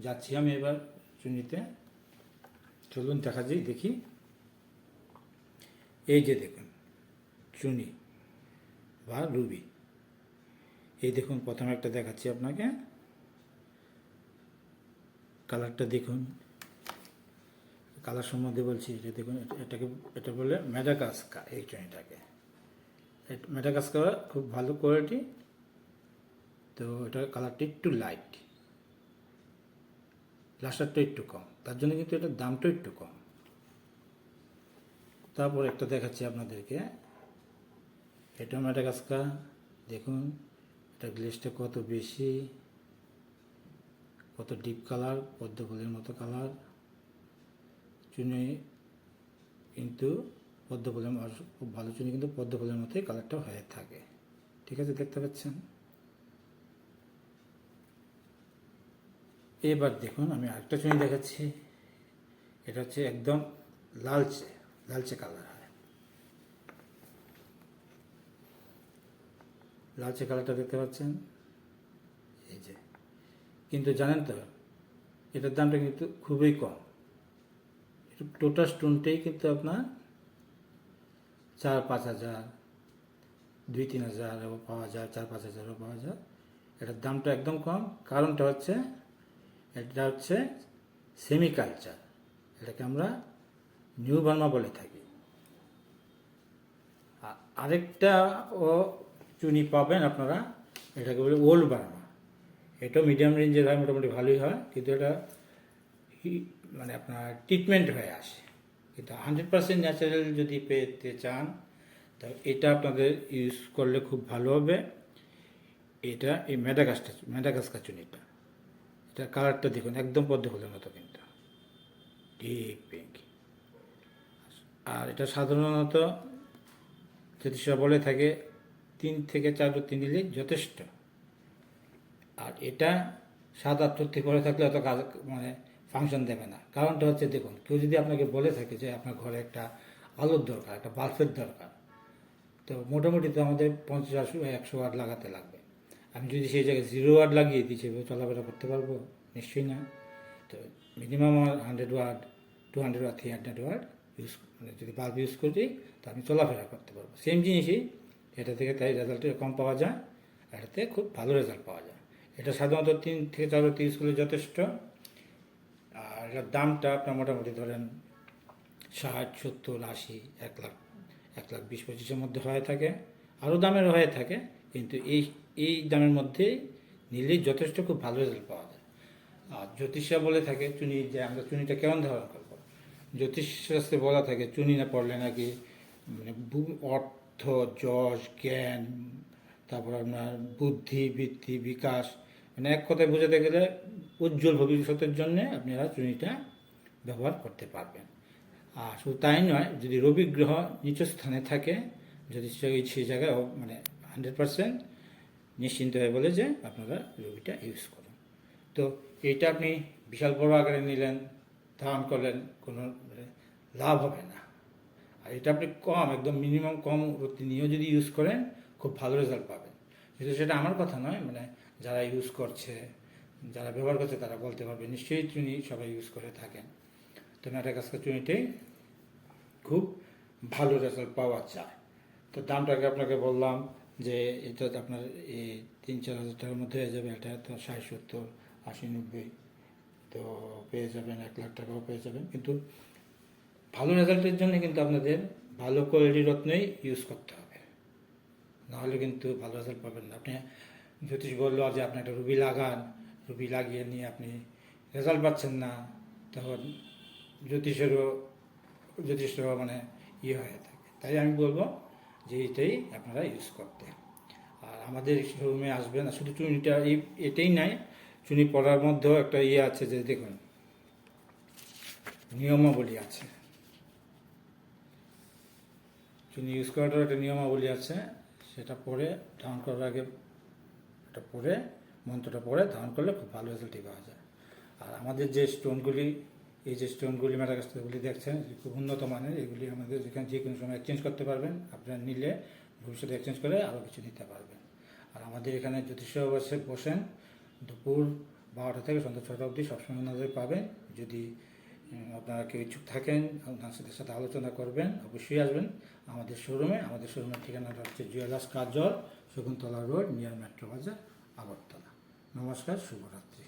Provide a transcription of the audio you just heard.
যাচ্ছি আমি এবার চুনিতে। চলুন দেখা যাই, দেখি। এই যে দেখুন চুনি বা রুবি। এই দেখুন প্রথমে একটা দেখাচ্ছি আপনাকে, কালারটা দেখুন। কালার সম্বন্ধে বলছি, যে দেখুন এটা বলে ম্যাডাগাস্কা। এই চুনিটাকে ম্যাডাগাস্কা খুব ভালো কোয়ালিটি। তো এটার কালারটা একটু লাইট, লাস্টারটা একটু কম, তার জন্য কিন্তু এটার দামটা একটু কম। তারপর একটা দেখাচ্ছি আপনাদেরকে, এটা ম্যাডাগাস্কা। দেখুন এটা গ্লেসটা কত বেশি, কত ডিপ কালার, পদ্ম ফুলের মতো কালার। চুনি কিন্তু পদ্ম ফুলের খুব ভালো চুনি, কিন্তু পদ্ম ফুলের মতোই কালারটা হয়ে থাকে। ঠিক আছে, দেখতে পাচ্ছেন। এবার দেখুন আমি আরেকটা চুনি দেখাচ্ছি। এটা হচ্ছে একদম লালচে লালচে কালার হয়। লালচে কালারটা দেখতে পাচ্ছেন, এই যে। কিন্তু জানেন তো এটার দামটা কিন্তু খুবই কম। টোটাল স্টোনটাই কিন্তু আপনার 4-5 হাজার, 2-3 হাজারও পাওয়া যায়, 4-5 হাজারও পাওয়া যায়। এটার দামটা একদম কম। কারণটা হচ্ছে এটা হচ্ছে সেমিকালচার, এটাকে আমরা নিউ বার্মা বলে থাকি। আরেকটা ও চুনি পাবেন আপনারা, এটাকে বলে ওল্ড বার্মা। এটাও মিডিয়াম রেঞ্জের হয়, মোটামুটি ভালোই হয়, কিন্তু এটা মানে আপনার ট্রিটমেন্ট হয়ে আসে। কিন্তু 100% ন্যাচারাল যদি পেতে চান, তো এটা আপনাদের ইউজ করলে খুব ভালো হবে। এটা এই ম্যাডাগাস্কার চুনিটা, এটার কালারটা দেখুন একদম পদ্ম ফুলের মতো, কিন্তু ডিপ পিঙ্ক। আর এটা সাধারণত জ্যোতিষরা বলে থাকে 3 থেকে 4 রত্তি নিলেই যথেষ্ট। আর এটা 7-8 রত্তি পরে থাকলে অত কাজ মানে ফাংশন দেবে না। কারণটা হচ্ছে দেখুন, কেউ যদি আপনাকে বলে থাকে যে আপনার ঘরে একটা আলোর দরকার, একটা বাল্বের দরকার, তো মোটামুটি তো আমাদের 50-100 ওয়াট লাগাতে লাগবে। আমি যদি সেই জায়গায় 0 ওয়াট লাগিয়ে দিই, সেভাবে চলাফেরা করতে পারবো? নিশ্চয়ই না। তো মিনিমাম আমার 100 ওয়াট, 200 ওয়াট, 300 ওয়াট ইউজ, মানে যদি বাল্ব ইউজ করি, তো আমি চলাফেরা করতে পারবো। সেম জিনিসই এটা থেকে, তাই রেজাল্ট কম পাওয়া যায়, এটাতে খুব ভালো রেজাল্ট পাওয়া যায়। এটা সাধারণত 3 থেকে 4 রত্তি ইউজ করলে যথেষ্ট। আর এটার দামটা আপনার মোটামুটি ধরেন 60, 70, 80, 1 লাখ, 1,20,25,000-এর মধ্যে হয়ে থাকে। আরও দামের হয়ে থাকে, কিন্তু এই দামের মধ্যে নিলেই যথেষ্ট খুব ভালো রেজাল্ট পাওয়া যায়। আর জ্যোতিষরা বলে থাকে চুনি, যে আমরা চুনিটা কেমন ধারণ করবো, জ্যোতিষশাস্ত্রে বলা থাকে চুনি না পড়লে নাকি মানে অর্থ, যশ, জ্ঞান, তারপর আপনার বুদ্ধি, বৃত্তি, বিকাশ, মানে এক কথায় বোঝাতে গেলে উজ্জ্বল ভবিষ্যতের জন্য আপনারা চুনিটা ব্যবহার করতে পারবেন। আর শুধু তাই নয়, যদি রবি গ্রহ নিচ স্থানে থাকে, যদি সেই জায়গায় মানে 100% নিশ্চিন্ত হয়ে বলে যে আপনারা রবিটা ইউজ করুন। তো এইটা আপনি বিশাল বড় আকারে নিলেন, ধারণ করলেন, কোনো লাভ হবে না। আর এটা আপনি কম, একদম মিনিমাম কম রত্তি নিয়েও যদি ইউজ করেন, খুব ভালো রেজাল্ট পাবেন। কিন্তু সেটা আমার কথা নয়, মানে যারা ইউজ করছে, যারা ব্যবহার করছে, তারা বলতে পারবে। নিশ্চয়ই চুনি সবাই ইউজ করে থাকেন। তো ম্যাডাগাস্কার চুনিটাই খুব ভালো রেজাল্ট পাওয়া যায়। তো দামটাকে আপনাকে বললাম যে এটা আপনার এই 3-4 হাজার টাকার মধ্যে হয়ে যাবে। এটা তো 60, 70, 80, 90 তো পেয়ে যাবেন, 1 লাখ টাকাও পেয়ে যাবেন। কিন্তু ভালো রেজাল্টের জন্য কিন্তু আপনাদের ভালো কোয়ালিটির রত্নই ইউজ করতে হবে, নাহলে কিন্তু ভালো রেজাল্ট পাবেন না। আপনি জ্যোতিষ বললো যে আপনি একটা রুবি লাগান, রুবি লাগিয়ে নিয়ে আপনি রেজাল্ট পাচ্ছেন না, তখন জ্যোতিষেরও মানে ইয়ে হয়ে থাকে। তাই আমি বলবো যে এটাই আপনারা ইউজ করতে। আর আমাদের শোরুমে আসবেন। আর শুধু চুনিটা এটাই নাই, চুনি পড়ার মধ্যেও একটা ইয়ে আছে, যে দেখুন নিয়মাবলী আছে। চুনি ইউজ করাটার একটা নিয়মাবলী আছে, সেটা পড়ে ধারণ করার আগে এটা পড়ে, মন্ত্রটা পড়ে ধারণ করলে খুব ভালো রেজাল্টই পাওয়া যায়। আর আমাদের যে স্টোনগুলি, এই যে স্টোনগুলি ম্যাডাগাস্কারগুলি দেখছেন, খুব উন্নত মানের। এগুলি আমাদের যেখানে যে কোনো সময় এক্সচেঞ্জ করতে পারবেন। আপনারা নিলে ভবিষ্যতে এক্সচেঞ্জ করে আরও কিছু নিতে পারবেন। আর আমাদের এখানে জ্যোতিষ বসেন দুপুর 12টা থেকে সন্ধ্যা 6টা অবধি সবসময় ওনাদের পাবেন। যদি আপনারা কেউ ইচ্ছুক থাকেন ওনাদের সাথে আলোচনা করবেন, অবশ্যই আসবেন আমাদের শোরুমে। আমাদের শোরুমের ঠিকানাটা হচ্ছে জুয়েলার্স কাজল, শকুন্তলা রোড, নিয়ার মেট্রো বাজার, আগরতলা। নমস্কার, শুভরাত্রি।